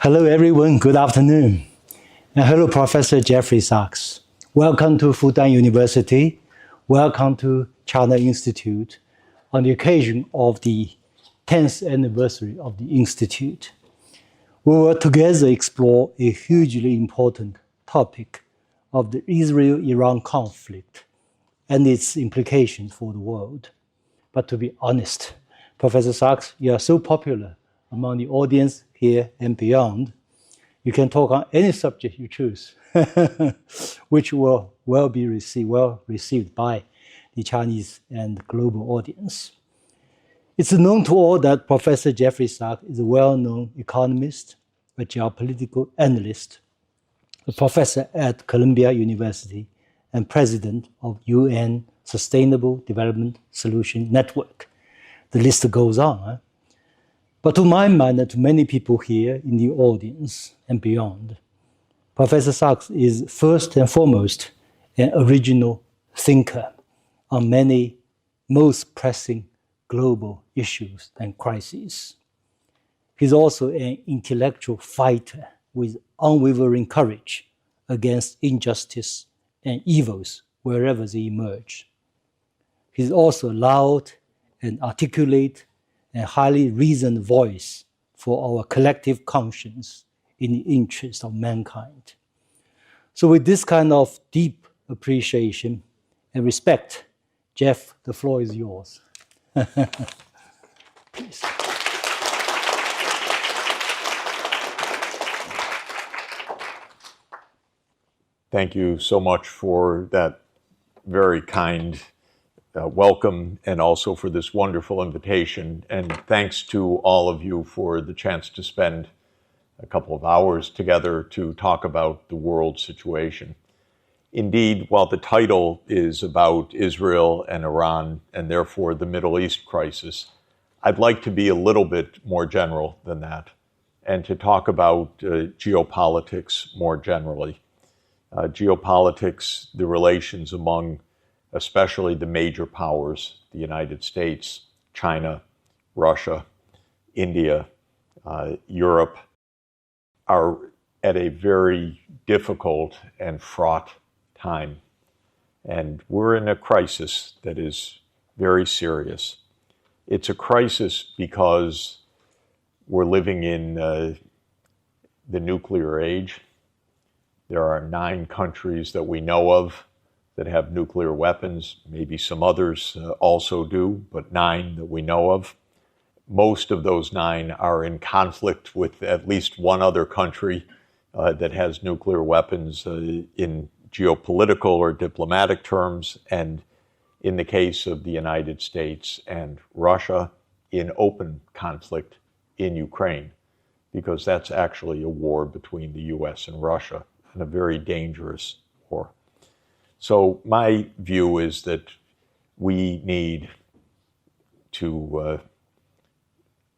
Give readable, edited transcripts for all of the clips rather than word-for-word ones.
Hello, everyone. Good afternoon. And hello, Professor Jeffrey Sachs. Welcome to Fudan University. Welcome to China Institute on the occasion of the 10th anniversary of the Institute. We will together explore a hugely important topic of the Israel-Iran conflict and its implications for the world. But to be honest, Professor Sachs, you are so popular among the audience here and beyond. You can talk on any subject you choose, which will be well received by the Chinese and global audience. It's known to all that Professor Jeffrey Sachs is a well-known economist, a geopolitical analyst, a professor at Columbia University, and president of UN Sustainable Development Solution Network. The list goes on. But to my mind and to many people here in the audience and beyond, Professor Sachs is first and foremost an original thinker on many most pressing global issues and crises. He's also an intellectual fighter with unwavering courage against injustice and evils wherever they emerge. He's also a loud and articulate and highly reasoned voice for our collective conscience in the interest of mankind. So with this kind of deep appreciation and respect, Jeff, the floor is yours. Please. Thank you so much for that very kind welcome and also for this wonderful invitation. And thanks to all of you for the chance to spend a couple of hours together to talk about the world situation. Indeed, while the title is about Israel and Iran and therefore the Middle East crisis, I'd like to be a little bit more general than that and to talk about geopolitics more generally. Geopolitics, the relations among especially the major powers, the United States, China, Russia, India, Europe, are at a very difficult and fraught time. And we're in a crisis that is very serious. It's a crisis because we're living in the nuclear age. There are 9 countries that we know of that have nuclear weapons. Maybe some others also do, but 9 that we know of. Most of those 9 are in conflict with at least one other country that has nuclear weapons in geopolitical or diplomatic terms, and in the case of the United States and Russia, in open conflict in Ukraine, because that's actually a war between the U.S. and Russia, and a very dangerous war. So my view is that we need to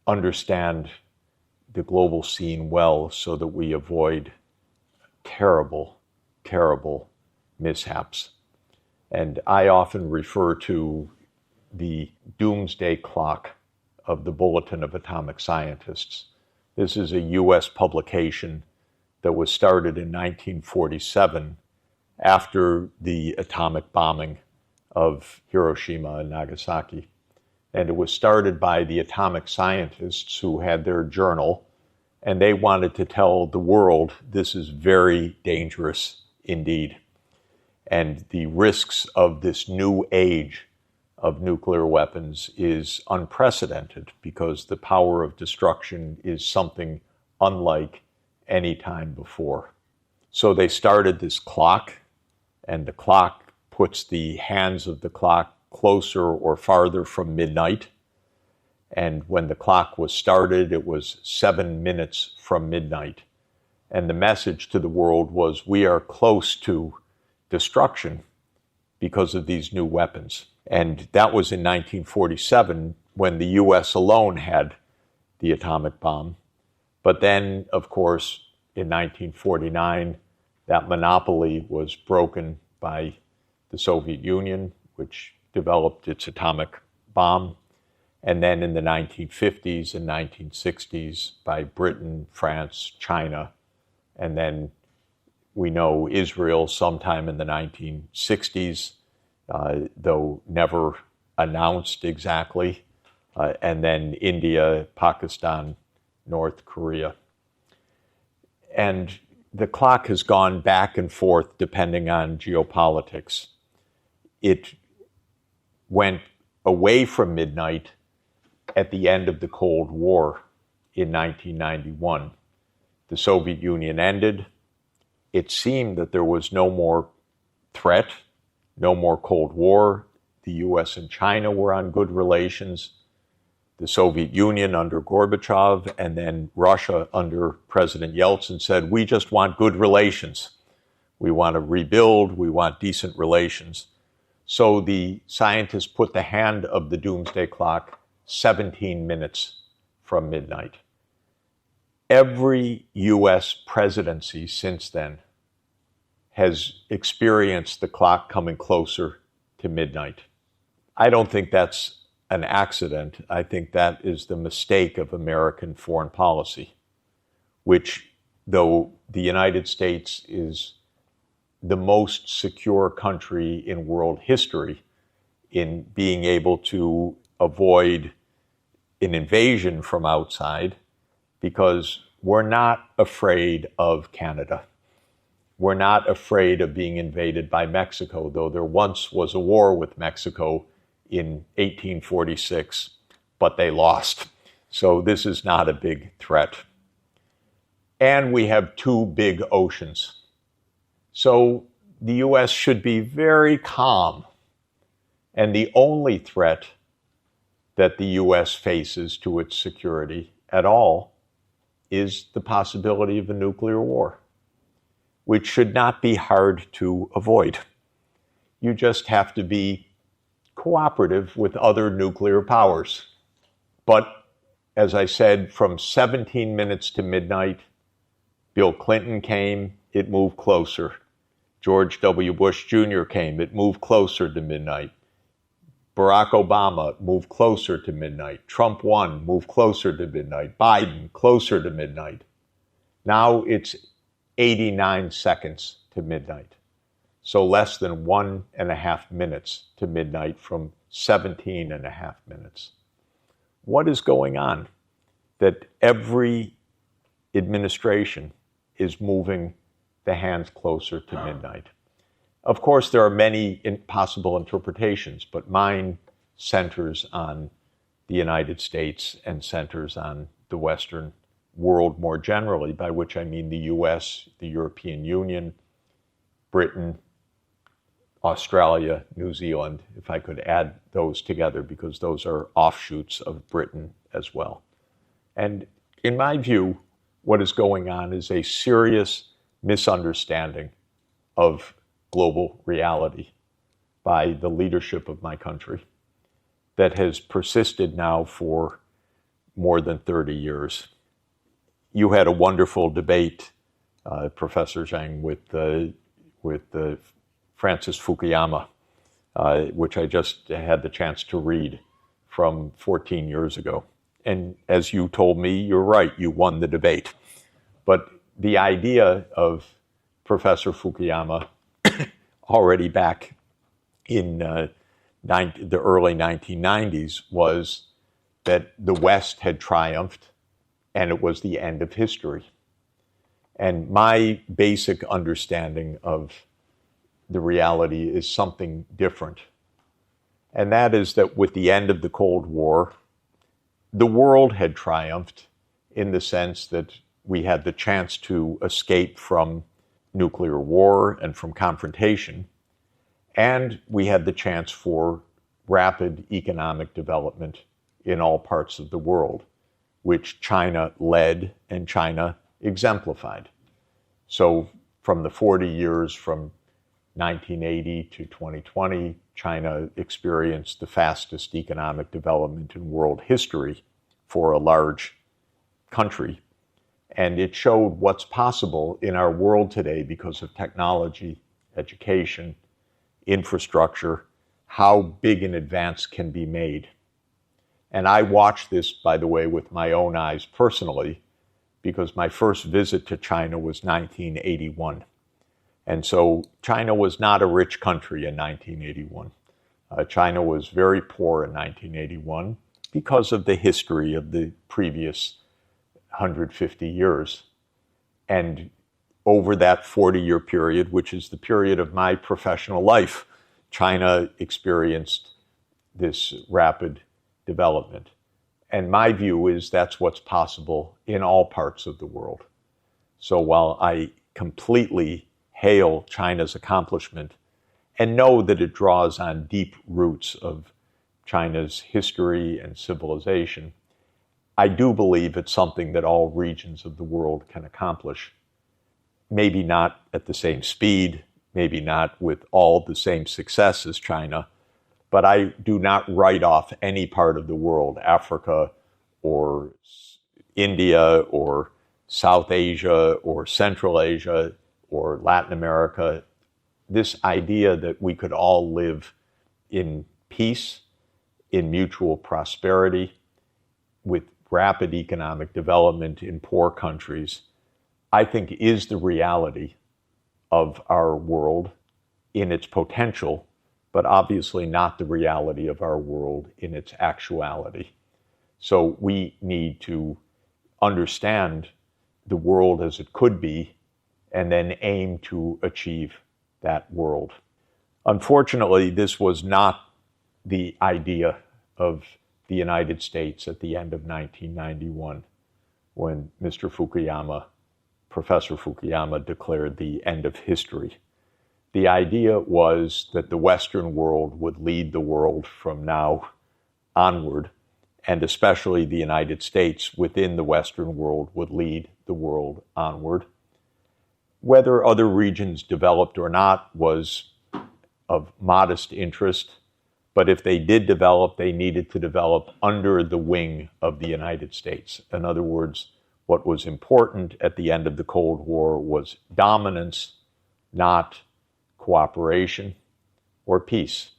understand the global scene well so that we avoid terrible, terrible mishaps. And I often refer to the doomsday clock of the Bulletin of Atomic Scientists. This is a U.S. publication that was started in 1947 after the atomic bombing of Hiroshima and Nagasaki. And it was started by the atomic scientists who had their journal, and they wanted to tell the world this is very dangerous indeed. And the risks of this new age of nuclear weapons is unprecedented because the power of destruction is something unlike any time before. So they started this clock, and the clock puts the hands of the clock closer or farther from midnight. And when the clock was started, it was 7 minutes from midnight. And the message to the world was, we are close to destruction because of these new weapons. And that was in 1947 when the U.S. alone had the atomic bomb. But then, of course, in 1949, that monopoly was broken by the Soviet Union, which developed its atomic bomb. and then in the 1950s and 1960s by Britain, France, China, and then we know Israel sometime in the 1960s, though never announced exactly, and then India, Pakistan, North Korea. And the clock has gone back and forth depending on geopolitics. It went away from midnight at the end of the Cold War in 1991. The Soviet Union ended. It seemed that there was no more threat, no more Cold War. The U.S. and China were on good relations. The Soviet Union under Gorbachev and then Russia under President Yeltsin said, we just want good relations. We want to rebuild. We want decent relations. So the scientists put the hand of the doomsday clock 17 minutes from midnight. Every U.S. presidency since then has experienced the clock coming closer to midnight. I don't think that's an accident. I think that is the mistake of American foreign policy, which, though the United States is the most secure country in world history in being able to avoid an invasion from outside, because we're not afraid of Canada. We're not afraid of being invaded by Mexico, though there once was a war with Mexico in 1846, but they lost. So this is not a big threat. And we have two big oceans. So the U.S. should be very calm. And the only threat that the U.S. faces to its security at all is the possibility of a nuclear war, which should not be hard to avoid. You just have to be cooperative with other nuclear powers. But as I said, from 17 minutes to midnight, Bill Clinton came, it moved closer. George W. Bush Jr. came, it moved closer to midnight. Barack Obama moved closer to midnight. Trump won, moved closer to midnight. Biden, closer to midnight. Now it's 89 seconds to midnight. So less than 1.5 minutes to midnight from 17.5 minutes. What is going on that every administration is moving the hands closer to midnight? Of course, there are many possible interpretations, but mine centers on the United States and centers on the Western world more generally, by which I mean the U.S., the European Union, Britain, Australia, New Zealand, if I could add those together, because those are offshoots of Britain as well. And in my view, what is going on is a serious misunderstanding of global reality by the leadership of my country that has persisted now for more than 30 years. You had a wonderful debate, Professor Zhang, with Francis Fukuyama, which I just had the chance to read from 14 years ago. And as you told me, you're right, you won the debate. But the idea of Professor Fukuyama already back in the early 1990s was that the West had triumphed and it was the end of history. And my basic understanding of the reality is something different. And that is that with the end of the Cold War, the world had triumphed in the sense that we had the chance to escape from nuclear war and from confrontation, and we had the chance for rapid economic development in all parts of the world, which China led and China exemplified. So from the 40 years from 1980 to 2020, China experienced the fastest economic development in world history for a large country. And it showed what's possible in our world today because of technology, education, infrastructure, how big an advance can be made. And I watched this, by the way, with my own eyes personally, because my first visit to China was 1981. And so China was not a rich country in 1981. China was very poor in 1981 because of the history of the previous 150 years. And over that 40-year period, which is the period of my professional life, China experienced this rapid development. And my view is that's what's possible in all parts of the world. So while I completely hail China's accomplishment and know that it draws on deep roots of China's history and civilization, I do believe it's something that all regions of the world can accomplish. Maybe not at the same speed, maybe not with all the same success as China, but I do not write off any part of the world, Africa or India or South Asia or Central Asia or Latin America, this idea that we could all live in peace, in mutual prosperity, with rapid economic development in poor countries, I think is the reality of our world in its potential, but obviously not the reality of our world in its actuality. So we need to understand the world as it could be and then aim to achieve that world. Unfortunately, this was not the idea of the United States at the end of 1991 when Professor Fukuyama declared the end of history. The idea was that the Western world would lead the world from now onward, and especially the United States within the Western world would lead the world onward. Whether other regions developed or not was of modest interest, but if they did develop, they needed to develop under the wing of the United States. In other words, what was important at the end of the Cold War was dominance, not cooperation or peace.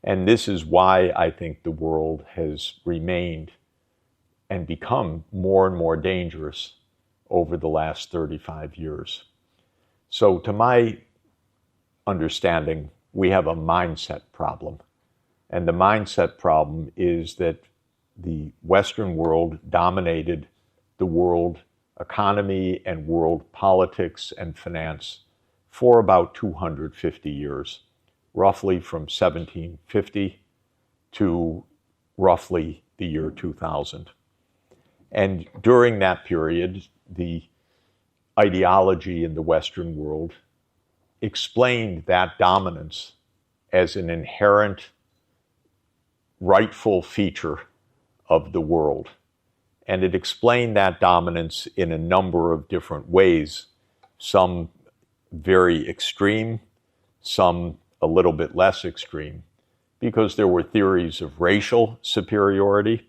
And this is why I think the world has remained and become more and more dangerous over the last 35 years. So to my understanding, we have a mindset problem. And the mindset problem is that the Western world dominated the world economy and world politics and finance for about 250 years, roughly from 1750 to roughly the year 2000. And during that period, the ideology in the Western world explained that dominance as an inherent, rightful feature of the world. And it explained that dominance in a number of different ways, some very extreme, some a little bit less extreme, because there were theories of racial superiority,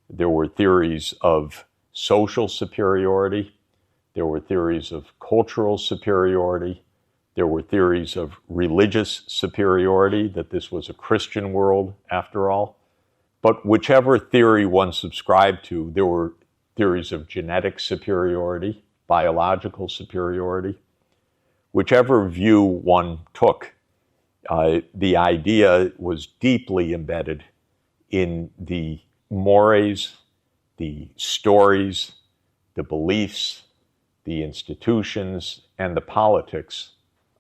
there were theories of social superiority, there were theories of cultural superiority, there were theories of religious superiority, that this was a Christian world after all. But whichever theory one subscribed to, there were theories of genetic superiority, biological superiority. Whichever view one took, the idea was deeply embedded in the mores, the stories, the beliefs, the institutions, and the politics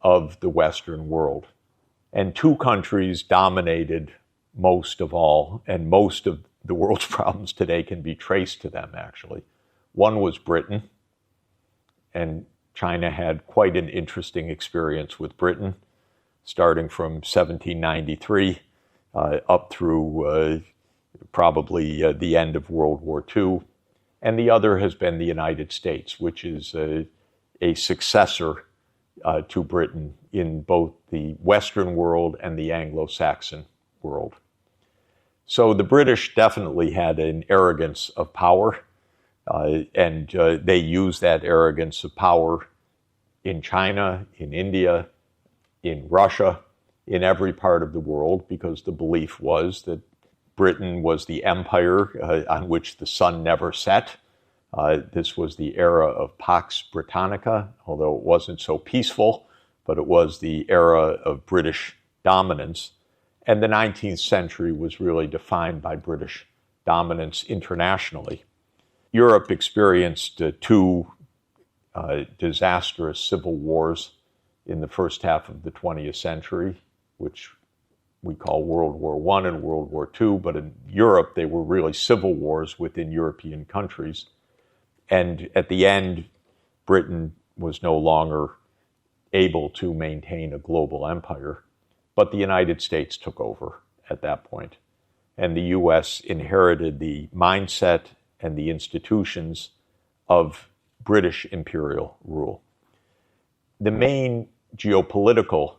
of the Western world. And two countries dominated most of all, and most of the world's problems today can be traced to them, actually. One was Britain, and China had quite an interesting experience with Britain, starting from 1793 up through probably the end of World War II. And the other has been the United States, which is a successor to Britain in both the Western world and the Anglo-Saxon world. So the British definitely had an arrogance of power, and they used that arrogance of power in China, in India, in Russia, in every part of the world, because the belief was that Britain was the empire on which the sun never set. This was the era of Pax Britannica, although it wasn't so peaceful, but it was the era of British dominance. And the 19th century was really defined by British dominance internationally. Europe experienced two disastrous civil wars in the first half of the 20th century, which we call World War I and World War II, but in Europe they were really civil wars within European countries. And at the end, Britain was no longer able to maintain a global empire, but the United States took over at that point. And the U.S. inherited the mindset and the institutions of British imperial rule. The main geopolitical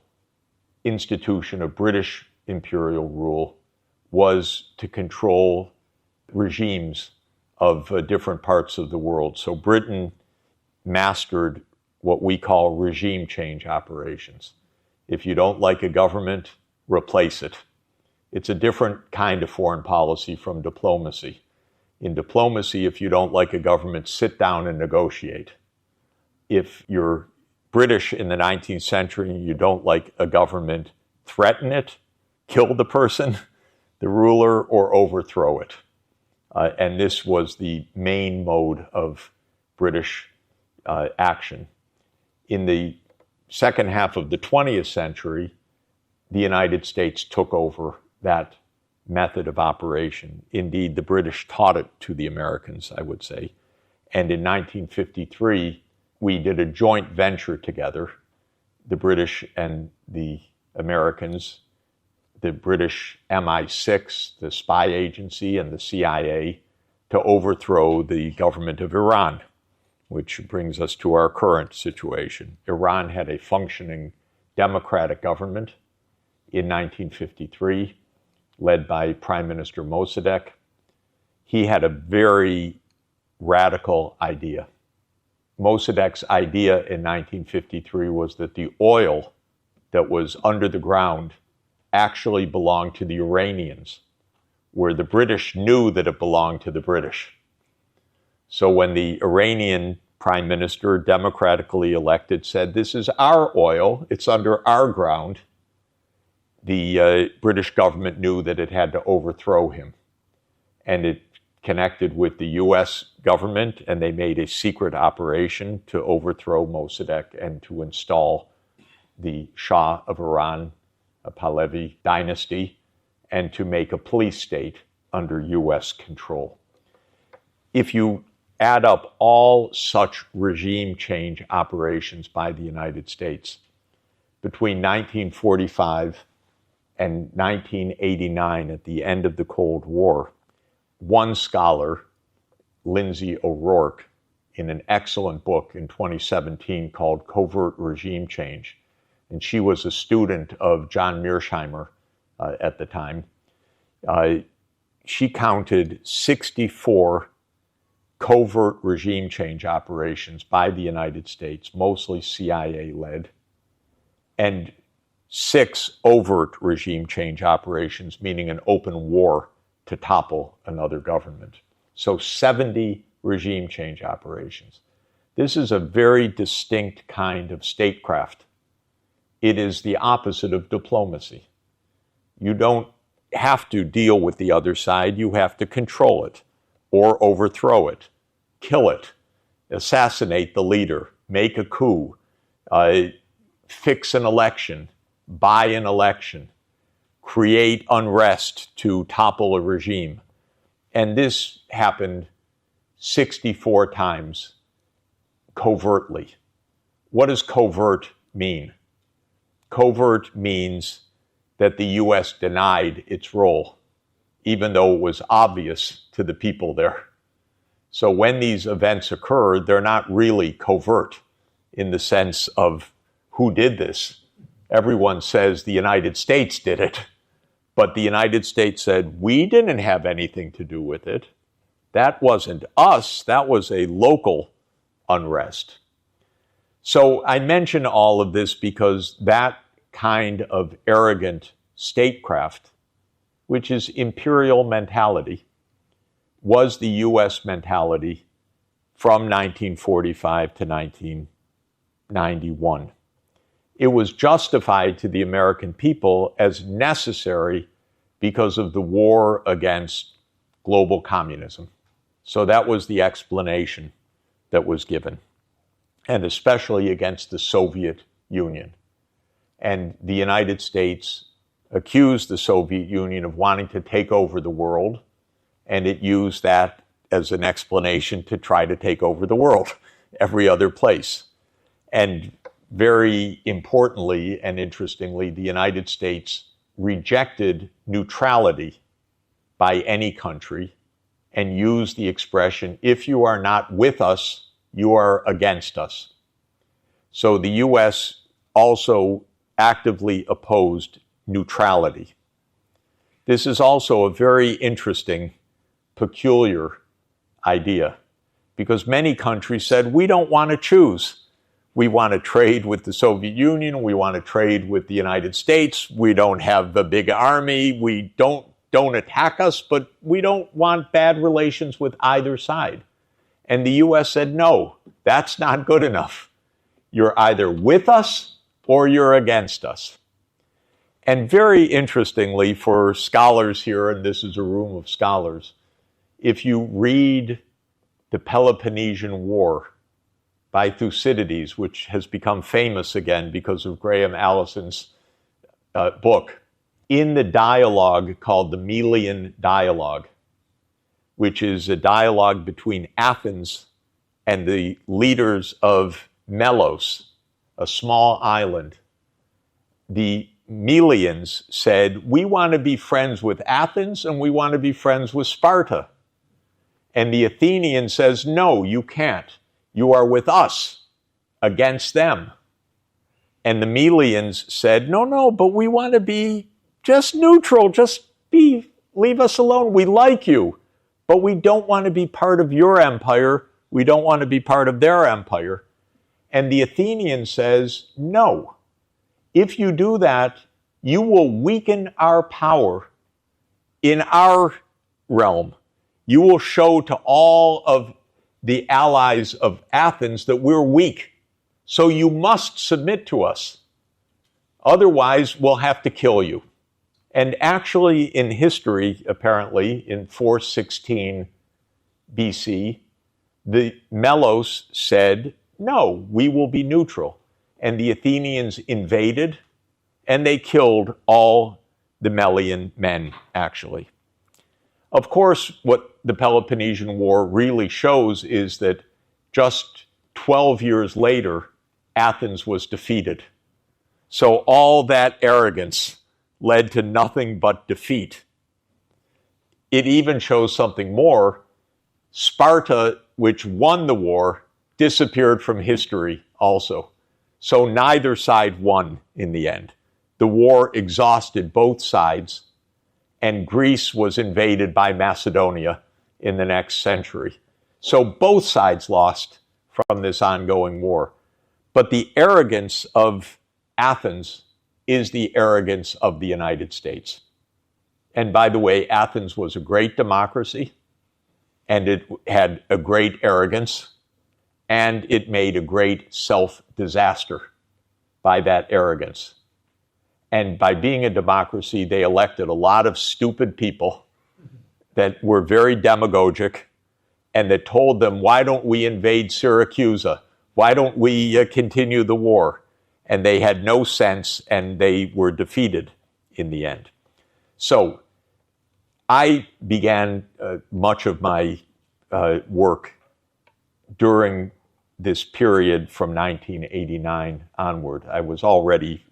institution of British imperial rule was to control regimes of different parts of the world. So Britain mastered what we call regime change operations. If you don't like a government, replace it. It's a different kind of foreign policy from diplomacy. In diplomacy, if you don't like a government, sit down and negotiate. If you're British in the 19th century and you don't like a government, threaten it, kill the person, the ruler, or overthrow it. And this was the main mode of British action. In the second half of the 20th century, the United States took over that method of operation. Indeed, the British taught it to the Americans, I would say. And in 1953, we did a joint venture together, the British and the Americans, the British MI6, the spy agency, and the CIA, to overthrow the government of Iran, which brings us to our current situation. Iran had a functioning democratic government in 1953, led by Prime Minister Mossadegh. He had a very radical idea. Mossadegh's idea in 1953 was that the oil that was under the ground actually belonged to the Iranians, where the British knew that it belonged to the British. So when the Iranian prime minister, democratically elected, said, "This is our oil, it's under our ground," the British government knew that it had to overthrow him. And it connected with the U.S. government, and they made a secret operation to overthrow Mossadegh and to install the Shah of Iran, a Pahlavi dynasty, and to make a police state under U.S. control. If you add up all such regime change operations by the United States, between 1945 and 1989, at the end of the Cold War, one scholar, Lindsay O'Rourke, in an excellent book in 2017 called Covert Regime Change, and she was a student of John Mearsheimer at the time, she counted 64 covert regime change operations by the United States, mostly CIA-led, and 6 overt regime change operations, meaning an open war to topple another government. So 70 regime change operations. This is a very distinct kind of statecraft. It is the opposite of diplomacy. You don't have to deal with the other side, you have to control it, or overthrow it, kill it, assassinate the leader, make a coup, fix an election, buy an election, create unrest to topple a regime. And this happened 64 times covertly. What does covert mean? Covert means that the U.S. denied its role, even though it was obvious to the people there. So when these events occur, they're not really covert in the sense of who did this. Everyone says the United States did it, but the United States said, we didn't have anything to do with it. That wasn't us, that was a local unrest. So I mention all of this because that kind of arrogant statecraft which is imperial mentality, was the U.S. mentality from 1945 to 1991. It was justified to the American people as necessary because of the war against global communism. So that was the explanation that was given, and especially against the Soviet Union. And the United States accused the Soviet Union of wanting to take over the world, and it used that as an explanation to try to take over the world, every other place. And very importantly and interestingly, the United States rejected neutrality by any country and used the expression, if you are not with us, you are against us. So the U.S. also actively opposed neutrality. This is also a very interesting, peculiar idea, because many countries said, we don't want to choose. We want to trade with the Soviet Union. We want to trade with the United States. We don't have a big army. We don't attack us, but we don't want bad relations with either side. And the U.S. said, no, that's not good enough. You're either with us or you're against us. And very interestingly for scholars here, and this is a room of scholars, if you read the Peloponnesian War by Thucydides, which has become famous again because of Graham Allison's book, in the dialogue called the Melian Dialogue, which is a dialogue between Athens and the leaders of Melos, a small island, the Melians said, we want to be friends with Athens and we want to be friends with Sparta. And the Athenian says, no, you can't. You are with us against them. And the Melians said, no, but we want to be just neutral, leave us alone. We like you, but we don't want to be part of your empire. We don't want to be part of their empire. And the Athenian says, no. If you do that, you will weaken our power in our realm. You will show to all of the allies of Athens that we're weak. So you must submit to us. Otherwise, we'll have to kill you. And actually, in history, apparently, in 416 BC, the Melos said, no, we will be neutral. And the Athenians invaded, and they killed all the Melian men, actually. Of course, what the Peloponnesian War really shows is that just 12 years later, Athens was defeated. So all that arrogance led to nothing but defeat. It even shows something more. Sparta, which won the war, disappeared from history also. So neither side won in the end. The war exhausted both sides, and Greece was invaded by Macedonia in the next century. So both sides lost from this ongoing war. But the arrogance of Athens is the arrogance of the United States. And by the way, Athens was a great democracy, and it had a great arrogance, and it made a great self-disaster by that arrogance. And by being a democracy, they elected a lot of stupid people that were very demagogic and that told them, why don't we invade Syracuse? Why don't we continue the war? And they had no sense, and they were defeated in the end. So I began much of my work during this period from 1989 onward. I was already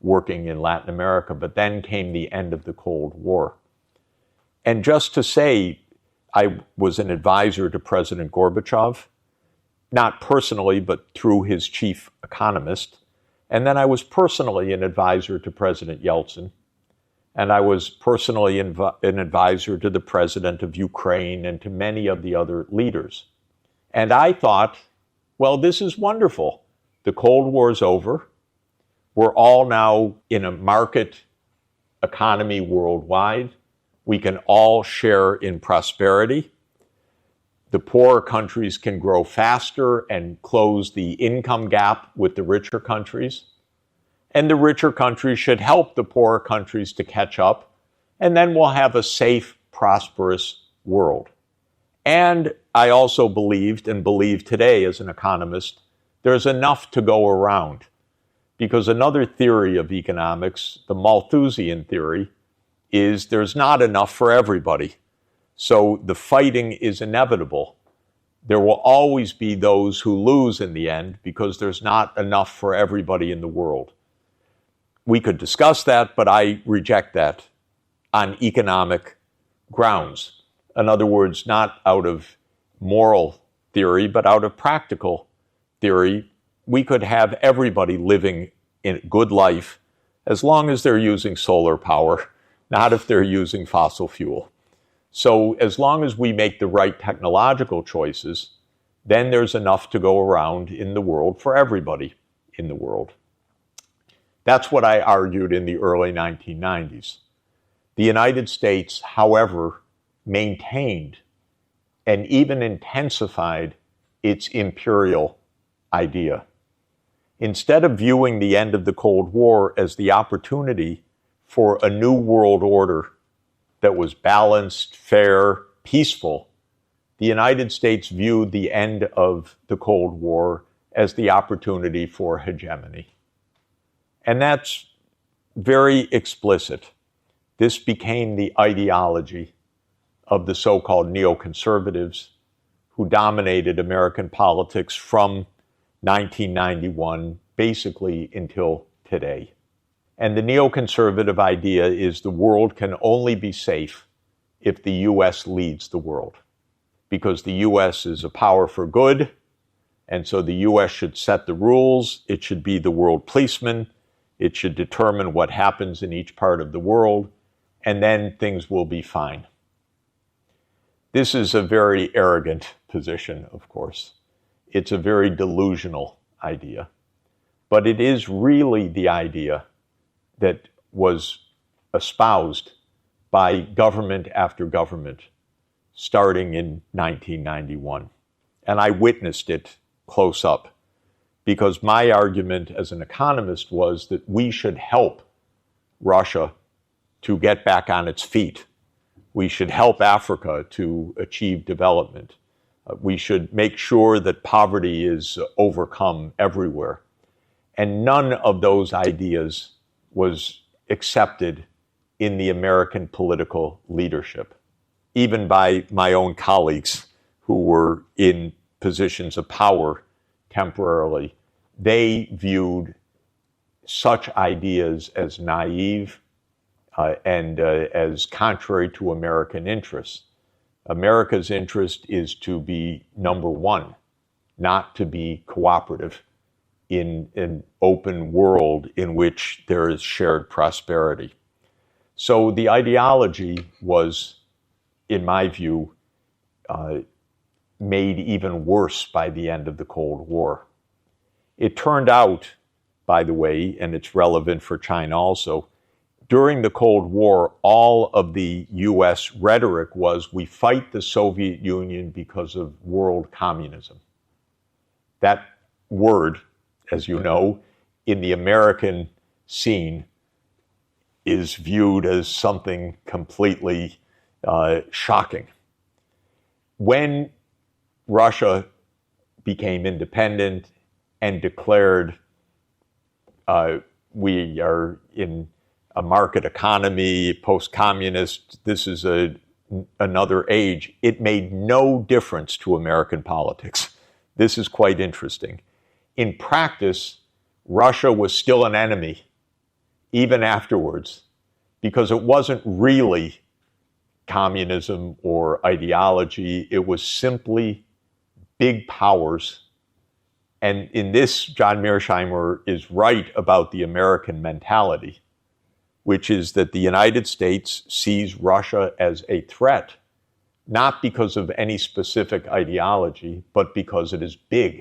working in Latin America, but then came the end of the Cold War. And just to say, I was an advisor to President Gorbachev, not personally, but through his chief economist. And then I was personally an advisor to President Yeltsin. And I was personally an advisor to the president of Ukraine and to many of the other leaders. And I thought, well, this is wonderful. The Cold War is over. We're all now in a market economy worldwide. We can all share in prosperity. The poorer countries can grow faster and close the income gap with the richer countries. And the richer countries should help the poorer countries to catch up. And then we'll have a safe, prosperous world. And I also believed and believe today as an economist, there's enough to go around. Because another theory of economics, the Malthusian theory, is there's not enough for everybody. So the fighting is inevitable. There will always be those who lose in the end because there's not enough for everybody in the world. We could discuss that, but I reject that on economic grounds. In other words, not out of moral theory, but out of practical theory. We could have everybody living in a good life as long as they're using solar power, not if they're using fossil fuel. So as long as we make the right technological choices, then there's enough to go around in the world for everybody in the world. That's what I argued in the early 1990s. The United States, however, maintained and even intensified its imperial idea. Instead of viewing the end of the Cold War as the opportunity for a new world order that was balanced, fair, peaceful, the United States viewed the end of the Cold War as the opportunity for hegemony. And that's very explicit. This became the ideology of the so-called neoconservatives who dominated American politics from 1991 basically until today. And the neoconservative idea is the world can only be safe if the U.S. leads the world. Because the U.S. is a power for good, and so the U.S. should set the rules, it should be the world policeman, it should determine what happens in each part of the world, and then things will be fine. This is a very arrogant position, of course. It's a very delusional idea. But it is really the idea that was espoused by government after government starting in 1991. And I witnessed it close up because my argument as an economist was that we should help Russia to get back on its feet. We should help Africa to achieve development. We should make sure that poverty is overcome everywhere. And none of those ideas was accepted in the American political leadership, even by my own colleagues who were in positions of power temporarily. They viewed such ideas as naive and as contrary to American interests. America's interest is to be number one, not to be cooperative in an open world in which there is shared prosperity. So the ideology was, in my view, made even worse by the end of the Cold War. It turned out, by the way, and it's relevant for China also, during the Cold War, all of the U.S. rhetoric was, we fight the Soviet Union because of world communism. That word, as you know, in the American scene is viewed as something completely shocking. When Russia became independent and declared we are in a market economy, post-communist, this is another age, it made no difference to American politics. This is quite interesting. In practice, Russia was still an enemy, even afterwards, because it wasn't really communism or ideology. It was simply big powers. And in this, John Mearsheimer is right about the American mentality, which is that the United States sees Russia as a threat, not because of any specific ideology, but because it is big.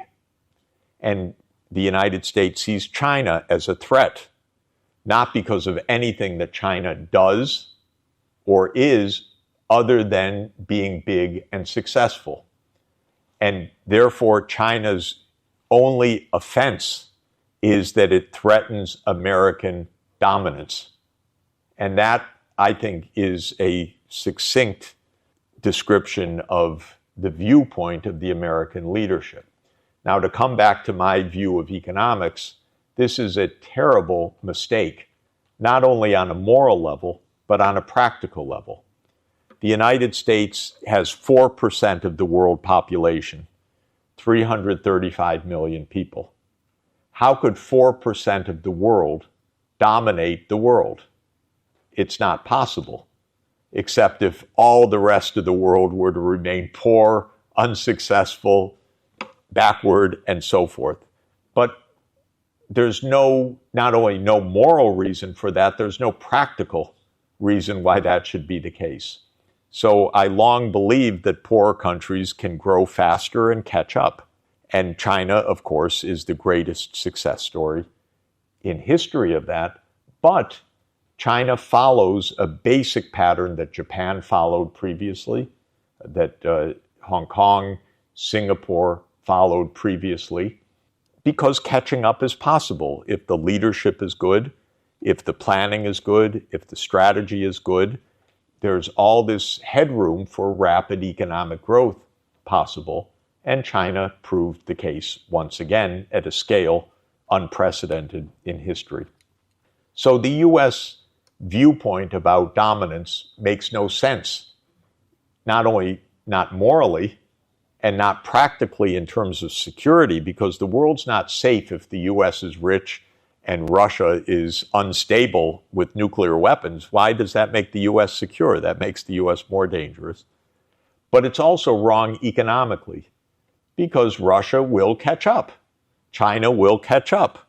And the United States sees China as a threat, not because of anything that China does or is other than being big and successful. And therefore, China's only offense is that it threatens American dominance. And that, I think, is a succinct description of the viewpoint of the American leadership. Now, to come back to my view of economics, this is a terrible mistake, not only on a moral level, but on a practical level. The United States has 4% of the world population, 335 million people. How could 4% of the world dominate the world? It's not possible, except if all the rest of the world were to remain poor, unsuccessful, backward, and so forth. But there's not only no moral reason for that, there's no practical reason why that should be the case. So I long believed that poorer countries can grow faster and catch up. And China, of course, is the greatest success story in history of that. But China follows a basic pattern that Japan followed previously, that Hong Kong, Singapore followed previously, because catching up is possible if the leadership is good, if the planning is good, if the strategy is good. There's all this headroom for rapid economic growth possible, and China proved the case once again at a scale unprecedented in history. So the U.S. viewpoint about dominance makes no sense, not only not morally and not practically in terms of security, because the world's not safe if the U.S. is rich and Russia is unstable with nuclear weapons. Why does that make the U.S. secure? That makes the U.S. more dangerous. But it's also wrong economically, because Russia will catch up. China will catch up.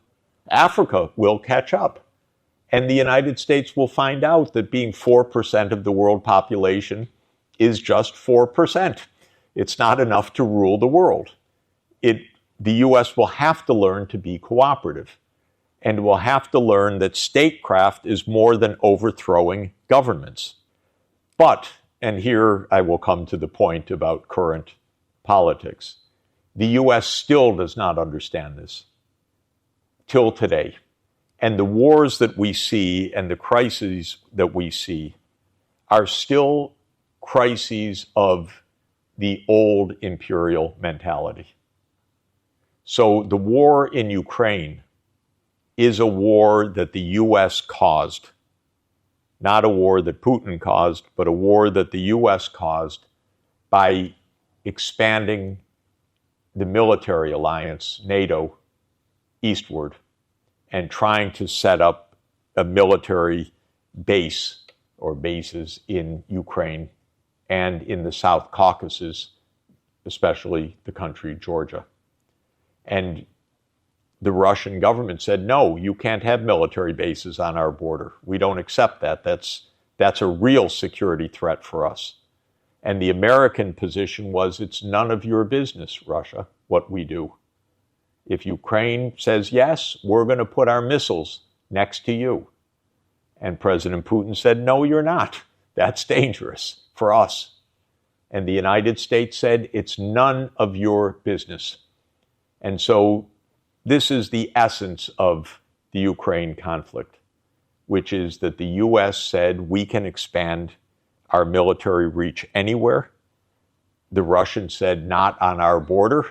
Africa will catch up. And the United States will find out that being 4% of the world population is just 4%. It's not enough to rule the world. The U.S. will have to learn to be cooperative, and will have to learn that statecraft is more than overthrowing governments. But, and here I will come to the point about current politics, the U.S. still does not understand this till today. And the wars that we see and the crises that we see are still crises of the old imperial mentality. So the war in Ukraine is a war that the U.S. caused, not a war that Putin caused, but a war that the U.S. caused by expanding the military alliance, NATO, eastward, and trying to set up a military base or bases in Ukraine and in the South Caucasus, especially the country Georgia. And the Russian government said, no, you can't have military bases on our border. We don't accept that. That's a real security threat for us. And the American position was, it's none of your business, Russia, what we do. If Ukraine says yes, we're going to put our missiles next to you. And President Putin said, no, you're not. That's dangerous for us. And the United States said, it's none of your business. And so this is the essence of the Ukraine conflict, which is that the U.S. said we can expand our military reach anywhere. The Russians said not on our border,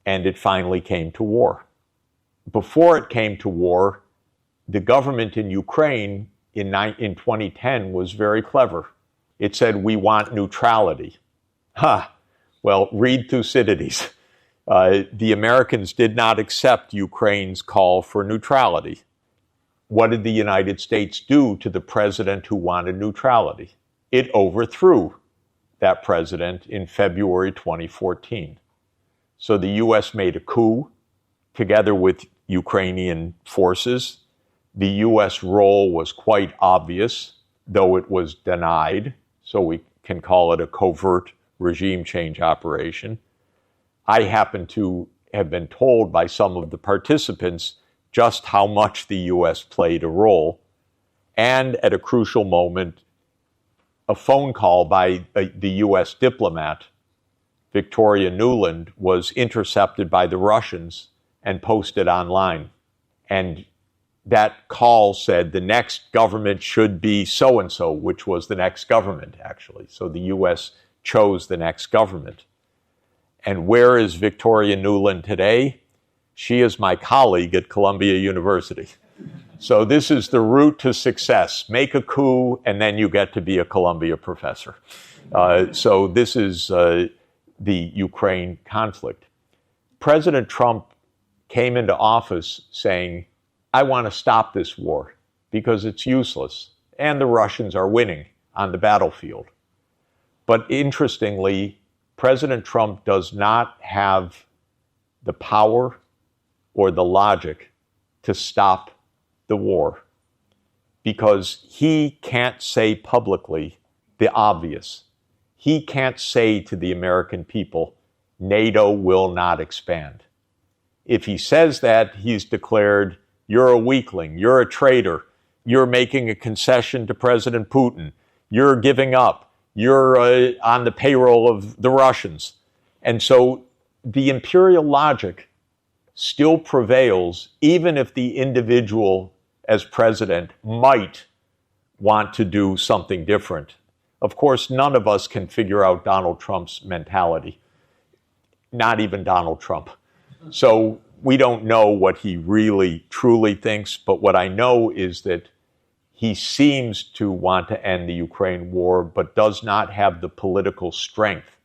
and it finally came to war. Before it came to war, the government in Ukraine in 2010 was very clever. It said, we want neutrality. Well, read Thucydides. The Americans did not accept Ukraine's call for neutrality. What did the United States do to the president who wanted neutrality? It overthrew that president in February 2014. So the U.S. made a coup together with Ukrainian forces. The U.S. role was quite obvious, though it was denied, so we can call it a covert regime change operation. I happen to have been told by some of the participants just how much the U.S. played a role. And at a crucial moment, a phone call by the U.S. diplomat, Victoria Nuland, was intercepted by the Russians and posted online. And that call said the next government should be so-and-so, which was the next government, actually. So the U.S. chose the next government. And where is Victoria Nuland today? She is my colleague at Columbia University. So this is the route to success. Make a coup, and then you get to be a Columbia professor. So this is the Ukraine conflict. President Trump came into office saying, I want to stop this war because it's useless, and the Russians are winning on the battlefield. But interestingly, President Trump does not have the power or the logic to stop the war because he can't say publicly the obvious. He can't say to the American people, NATO will not expand. If he says that, he's declared, you're a weakling, you're a traitor, you're making a concession to President Putin, you're giving up, you're on the payroll of the Russians. And so the imperial logic still prevails, even if the individual as president might want to do something different. Of course, none of us can figure out Donald Trump's mentality, not even Donald Trump. So we don't know what he really, truly thinks, but what I know is that he seems to want to end the Ukraine war, but does not have the political strength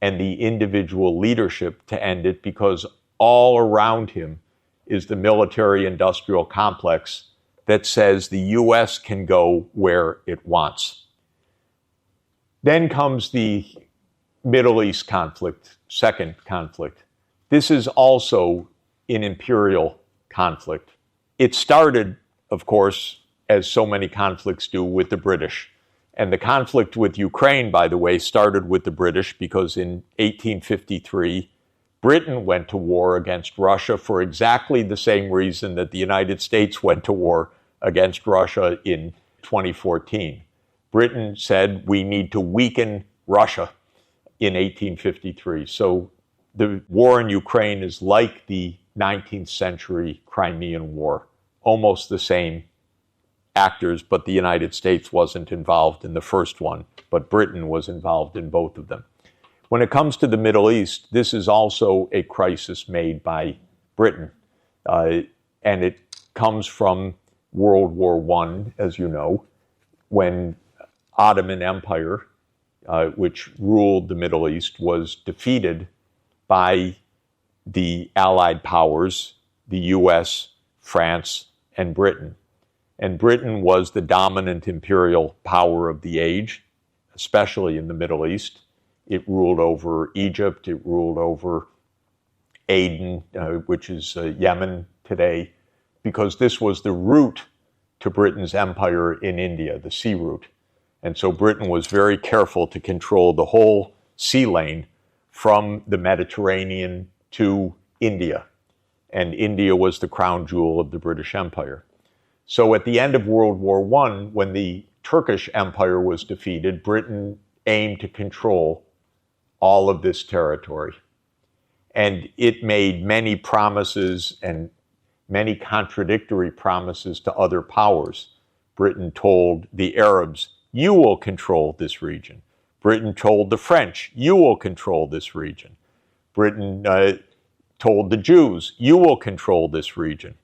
and the individual leadership to end it because all around him is the military-industrial complex that says the U.S. can go where it wants. Then comes the Middle East conflict, second conflict. This is also an imperial conflict. It started, of course, as so many conflicts do, with the British. And the conflict with Ukraine, by the way, started with the British because in 1853, Britain went to war against Russia for exactly the same reason that the United States went to war against Russia in 2014. Britain said we need to weaken Russia in 1853. So the war in Ukraine is like the 19th century Crimean War, almost the same actors, but the United States wasn't involved in the first one, but Britain was involved in both of them. When it comes to the Middle East, this is also a crisis made by Britain, and it comes from World War I, as you know, when Ottoman Empire, which ruled the Middle East, was defeated by the Allied powers, the U.S., France, and Britain. And Britain was the dominant imperial power of the age, especially in the Middle East. It ruled over Egypt, it ruled over Aden, which is Yemen today, because this was the route to Britain's empire in India, the sea route. And so Britain was very careful to control the whole sea lane from the Mediterranean to India. And India was the crown jewel of the British Empire. So at the end of World War I, when the Turkish Empire was defeated, Britain aimed to control all of this territory. And it made many promises and many contradictory promises to other powers. Britain told the Arabs, you will control this region. Britain told the French, you will control this region. Britain told the Jews, you will control this region.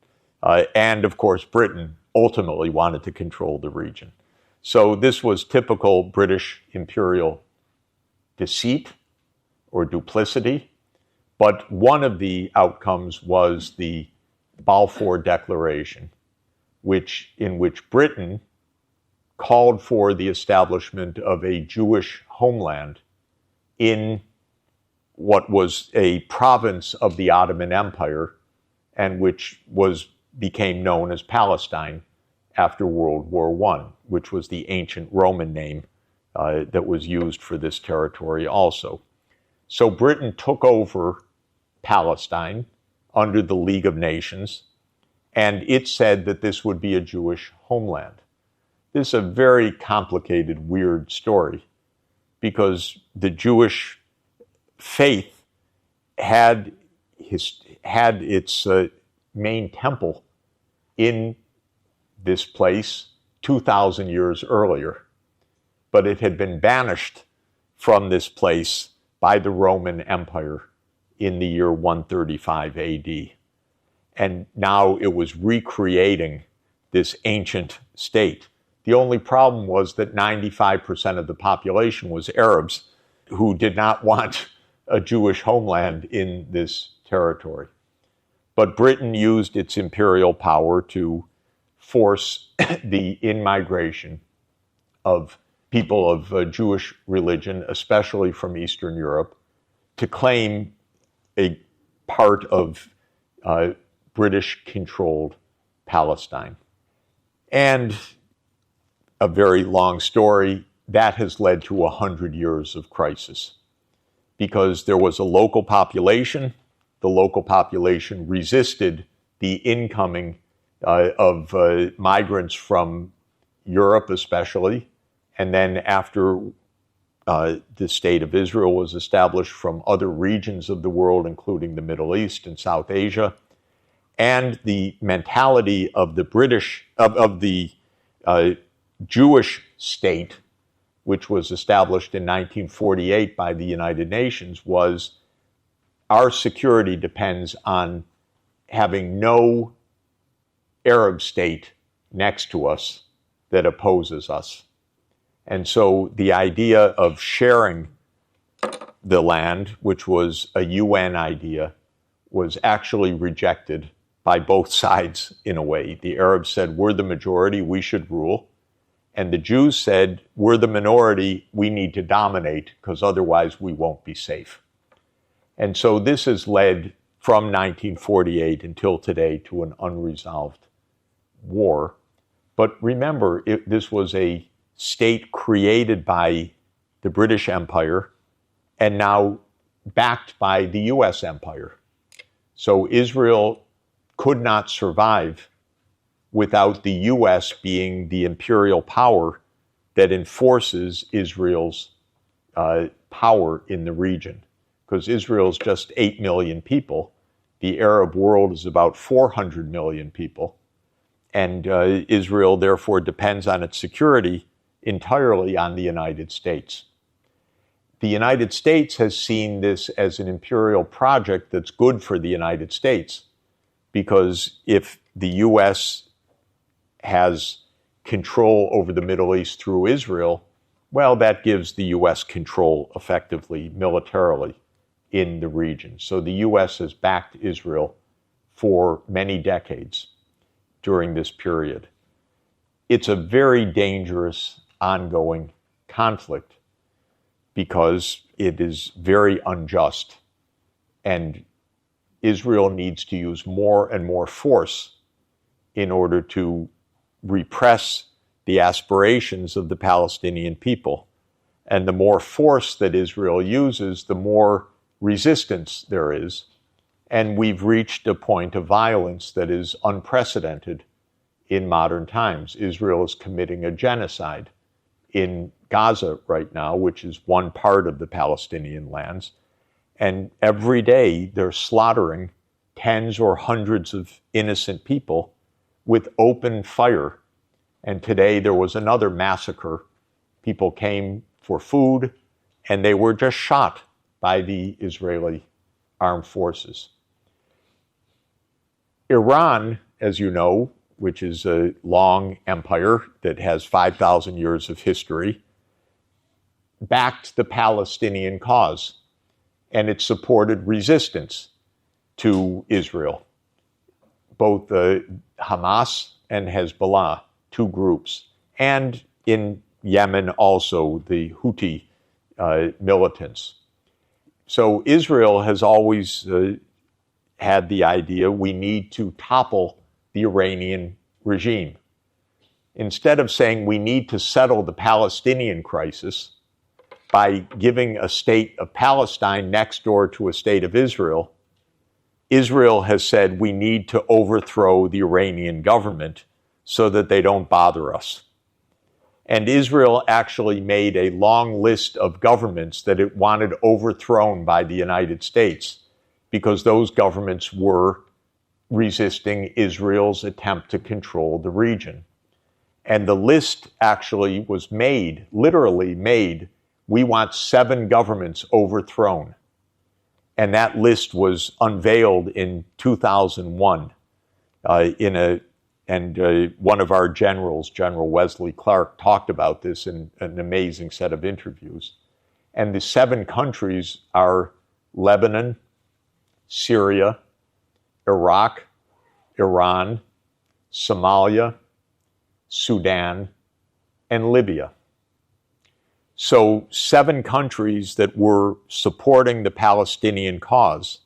And of course, Britain ultimately wanted to control the region. So this was typical British imperial deceit or duplicity. But one of the outcomes was the Balfour Declaration, in which Britain called for the establishment of a Jewish homeland in what was a province of the Ottoman Empire and which became known as Palestine after World War I, which was the ancient Roman name that was used for this territory also. So Britain took over Palestine under the League of Nations, and it said that this would be a Jewish homeland. This is a very complicated, weird story, because the Jewish faith had its main temple in this place 2,000 years earlier, but it had been banished from this place by the Roman Empire in the year 135 AD. And now it was recreating this ancient state. The only problem was that 95% of the population was Arabs who did not want a Jewish homeland in this territory. But Britain used its imperial power to force the in-migration of people of Jewish religion, especially from Eastern Europe, to claim a part of British-controlled Palestine. And a very long story, that has led to 100 years of crisis, because there was a local population. The local population resisted the incoming of migrants from Europe especially, and then after the state of Israel was established, from other regions of the world, including the Middle East and South Asia, and the mentality of the Jewish state, which was established in 1948 by the United Nations, was our security depends on having no Arab state next to us that opposes us. And so the idea of sharing the land, which was a UN idea, was actually rejected by both sides in a way. The Arabs said, we're the majority, we should rule. And the Jews said, we're the minority, we need to dominate, because otherwise we won't be safe. And so this has led from 1948 until today to an unresolved war. But remember, this was a state created by the British Empire and now backed by the U.S. Empire. So Israel could not survive without the U.S. being the imperial power that enforces Israel's power in the region. Because Israel's just 8 million people. The Arab world is about 400 million people. And Israel, therefore, depends on its security entirely on the United States. The United States has seen this as an imperial project that's good for the United States, because if the U.S. has control over the Middle East through Israel, well, that gives the U.S. control effectively, militarily, in the region. So the U.S. has backed Israel for many decades during this period. It's a very dangerous ongoing conflict because it is very unjust, and Israel needs to use more and more force in order to repress the aspirations of the Palestinian people. And the more force that Israel uses, the more resistance there is. And we've reached a point of violence that is unprecedented in modern times. Israel is committing a genocide in Gaza right now, which is one part of the Palestinian lands. And every day they're slaughtering tens or hundreds of innocent people with open fire. And today there was another massacre. People came for food and they were just shot by the Israeli armed forces. Iran, as you know, which is a long empire that has 5,000 years of history, backed the Palestinian cause, and it supported resistance to Israel. Both Hamas and Hezbollah, two groups, and in Yemen also the Houthi militants. So Israel has always had the idea we need to topple the Iranian regime. Instead of saying we need to settle the Palestinian crisis by giving a state of Palestine next door to a state of Israel, Israel has said we need to overthrow the Iranian government so that they don't bother us. And Israel actually made a long list of governments that it wanted overthrown by the United States because those governments were resisting Israel's attempt to control the region. And the list actually was made, literally made, we want 7 governments overthrown. And that list was unveiled in 2001 one of our generals, General Wesley Clark, talked about this in an amazing set of interviews. And the 7 countries are Lebanon, Syria, Iraq, Iran, Somalia, Sudan, and Libya. So 7 countries that were supporting the Palestinian cause.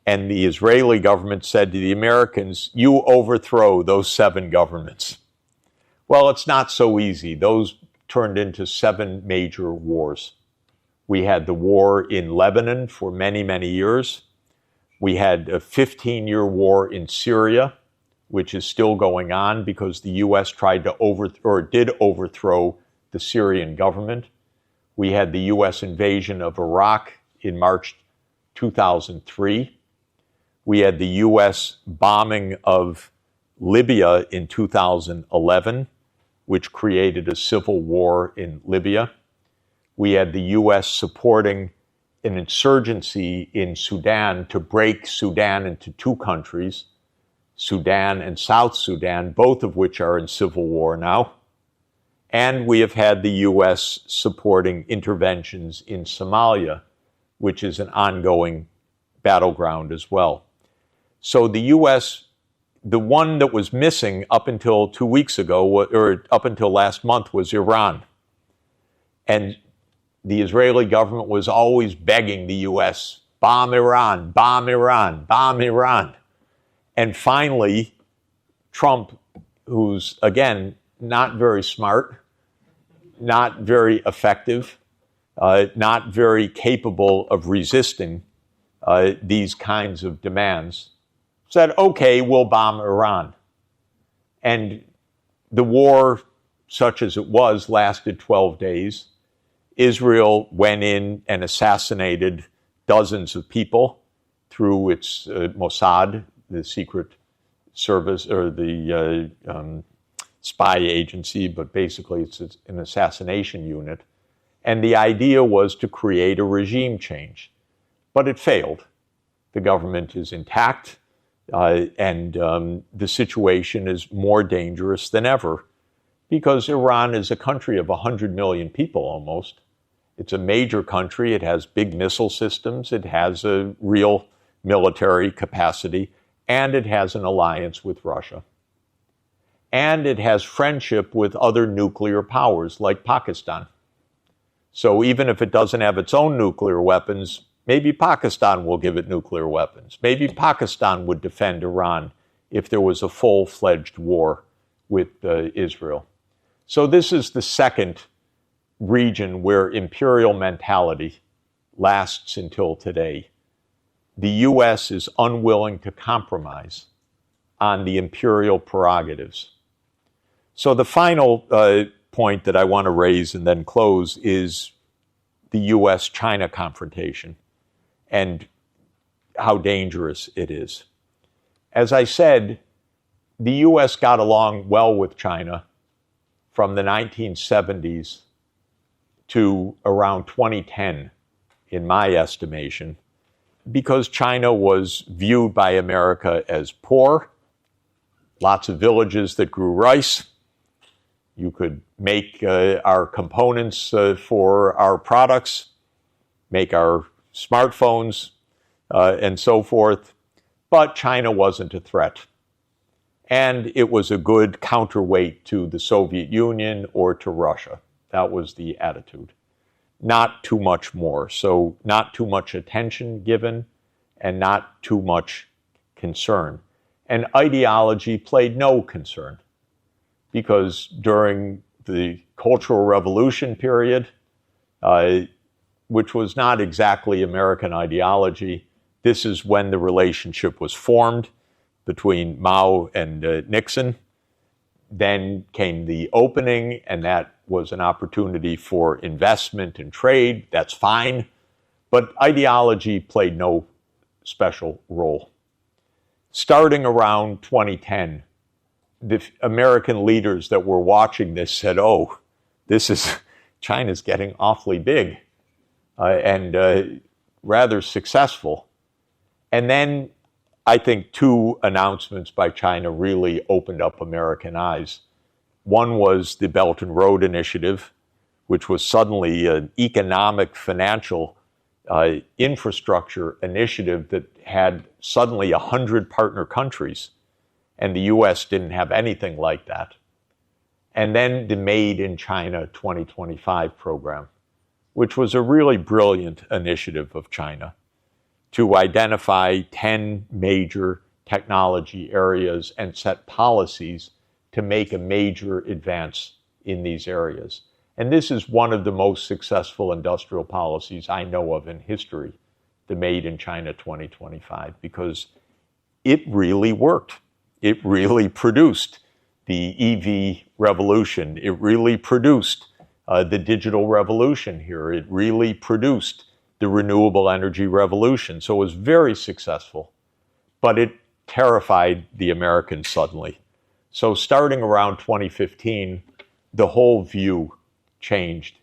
And the Israeli government said to the Americans, you overthrow those 7 governments. Well, it's not so easy. Those turned into 7 major wars. We had the war in Lebanon for many, many years. We had a 15-year war in Syria, which is still going on because the U.S. tried to did overthrow the Syrian government. We had the U.S. invasion of Iraq in March 2003. We had the U.S. bombing of Libya in 2011, which created a civil war in Libya. We had the U.S. supporting an insurgency in Sudan to break Sudan into 2 countries, Sudan and South Sudan, both of which are in civil war now. And we have had the U.S. supporting interventions in Somalia, which is an ongoing battleground as well. So the U.S., the one that was missing up until 2 weeks ago, or up until last month, was Iran. And the Israeli government was always begging the U.S., bomb Iran, bomb Iran, bomb Iran. And finally, Trump, who's, again, not very smart, not very effective, not very capable of resisting these kinds of demands, said, okay, we'll bomb Iran. And the war, such as it was, lasted 12 days. Israel went in and assassinated dozens of people through its Mossad, the secret service, or the spy agency, but basically it's an assassination unit. And the idea was to create a regime change. But it failed. The government is intact, and the situation is more dangerous than ever because Iran is a country of 100 million people almost. It's a major country. It has big missile systems. It has a real military capacity, and it has an alliance with Russia. And it has friendship with other nuclear powers like Pakistan. So even if it doesn't have its own nuclear weapons, maybe Pakistan will give it nuclear weapons. Maybe Pakistan would defend Iran if there was a full-fledged war with Israel. So this is the second region where imperial mentality lasts until today. The U.S. is unwilling to compromise on the imperial prerogatives. So the final point that I want to raise and then close is the U.S. China confrontation and how dangerous it is. As I said, the U.S. got along well with China from the 1970s to around 2010, in my estimation, because China was viewed by America as poor, lots of villages that grew rice. You could make our components for our products, make our smartphones, and so forth. But China wasn't a threat. And it was a good counterweight to the Soviet Union or to Russia. That was the attitude. Not too much more. So not too much attention given and not too much concern. And ideology played no concern because during the Cultural Revolution period, which was not exactly American ideology, This is when the relationship was formed between Mao and Nixon. Then came the opening, and that was an opportunity for investment and trade. That's fine. But ideology played no special role. Starting around 2010, the American leaders that were watching this said, oh, China's getting awfully big and rather successful. And then I think two announcements by China really opened up American eyes. One was the Belt and Road Initiative, which was suddenly an economic, financial infrastructure initiative that had suddenly 100 partner countries, and the U.S. didn't have anything like that. And then the Made in China 2025 program, which was a really brilliant initiative of China to identify 10 major technology areas and set policies to make a major advance in these areas. And this is one of the most successful industrial policies I know of in history, the Made in China 2025, because it really worked. It really produced the EV revolution. It really produced the digital revolution here. It really produced the renewable energy revolution. So it was very successful, but it terrified the Americans suddenly. So starting around 2015, the whole view changed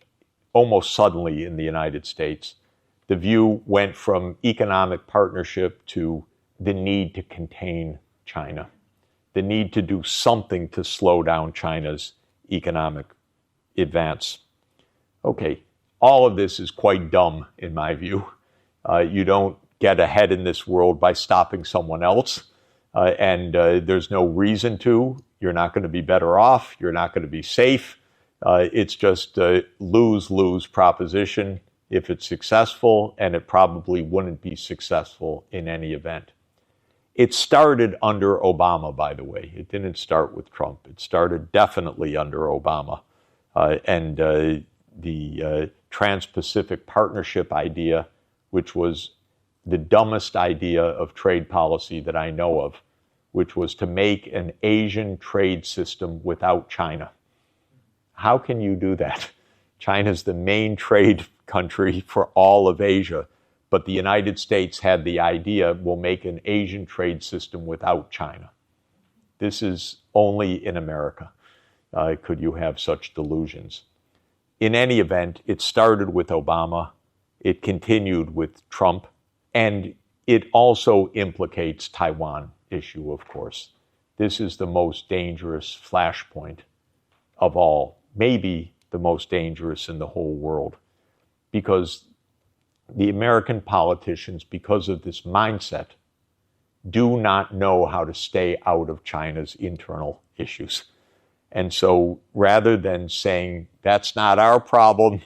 almost suddenly in the United States. The view went from economic partnership to the need to contain China, the need to do something to slow down China's economic advance. Okay, all of this is quite dumb in my view. You don't get ahead in this world by stopping someone else, and there's no reason to. You're not going to be better off. You're not going to be safe. It's just a lose-lose proposition if it's successful, and it probably wouldn't be successful in any event. It started under Obama, by the way. It didn't start with Trump. It started definitely under Obama. And the Trans-Pacific Partnership idea, which was the dumbest idea of trade policy that I know of, which was to make an Asian trade system without China. How can you do that? China's the main trade country for all of Asia, but the United States had the idea, we'll make an Asian trade system without China. This is only in America could you have such delusions. In any event, it started with Obama, it continued with Trump, and it also implicates Taiwan issue, of course. This is the most dangerous flashpoint of all, maybe the most dangerous in the whole world, because the American politicians, because of this mindset, do not know how to stay out of China's internal issues. And so rather than saying, that's not our problem,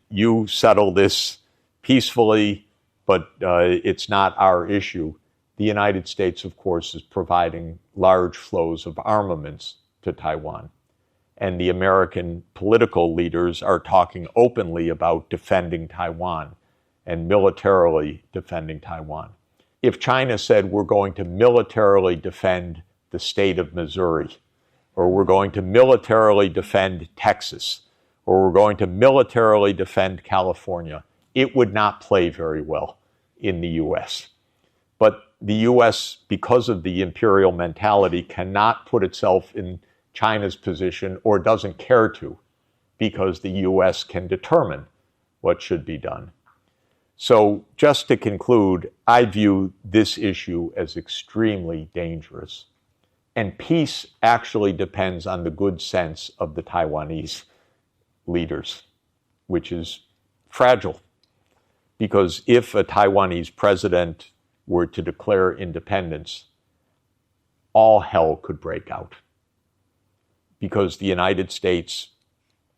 you settle this peacefully, but it's not our issue, the United States, of course, is providing large flows of armaments to Taiwan. And the American political leaders are talking openly about defending Taiwan and militarily defending Taiwan. If China said we're going to militarily defend the state of Missouri, or we're going to militarily defend Texas, or we're going to militarily defend California, it would not play very well in the U.S. But the U.S., because of the imperial mentality, cannot put itself in China's position or doesn't care to, because the U.S. can determine what should be done. So just to conclude, I view this issue as extremely dangerous. And peace actually depends on the good sense of the Taiwanese leaders, which is fragile. Because if a Taiwanese president were to declare independence, all hell could break out. Because the United States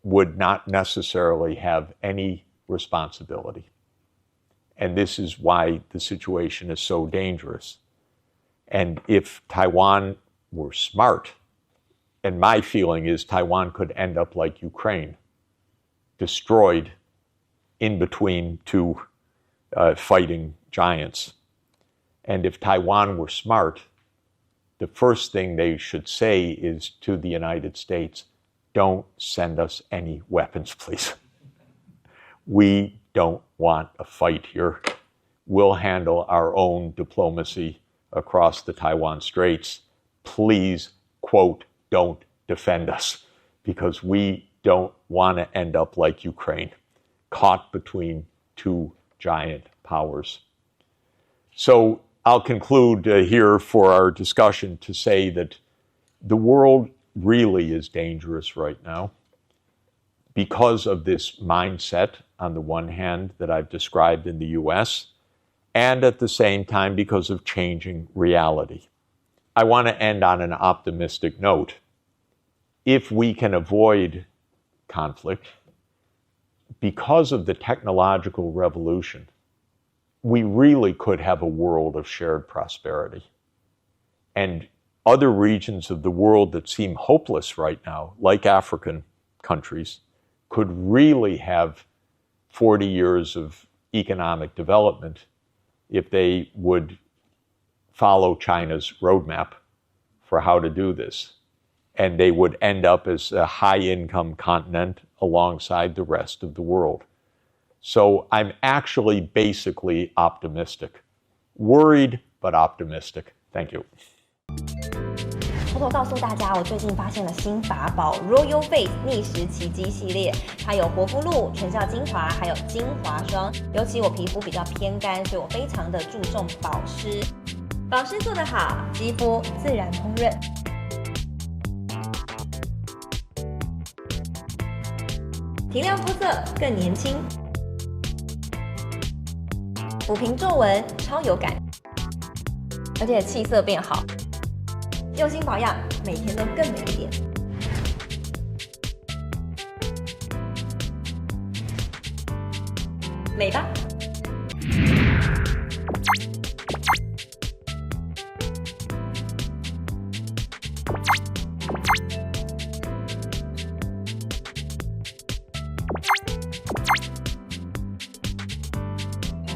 would not necessarily have any responsibility. And this is why the situation is so dangerous. And if Taiwan were smart, and my feeling is Taiwan could end up like Ukraine, destroyed in between two fighting giants. And if Taiwan were smart, the first thing they should say is to the United States, don't send us any weapons, please. We don't want a fight here. We'll handle our own diplomacy across the Taiwan Straits. Please, quote, don't defend us, because we don't want to end up like Ukraine, caught between two giant powers. So I'll conclude here for our discussion to say that the world really is dangerous right now because of this mindset, on the one hand, that I've described in the U.S., and at the same time because of changing reality. I want to end on an optimistic note. If we can avoid conflict, because of the technological revolution, we really could have a world of shared prosperity. And other regions of the world that seem hopeless right now, like African countries, could really have 40 years of economic development if they would follow China's roadmap for how to do this. And they would end up as a high-income continent alongside the rest of the world. So I'm actually basically optimistic. Worried, but optimistic. Thank you. 偷偷告诉大家，我最近发现了新法宝 Royal Face 逆时奇迹系列，它有活肤露、全效精华，还有精华霜。尤其我皮肤比较偏干，所以我非常的注重保湿。保湿做得好，肌肤自然丰润。提亮肤色更年轻，抚平皱纹超有感，而且气色变好。用心保养，每天都更美一点。美吧。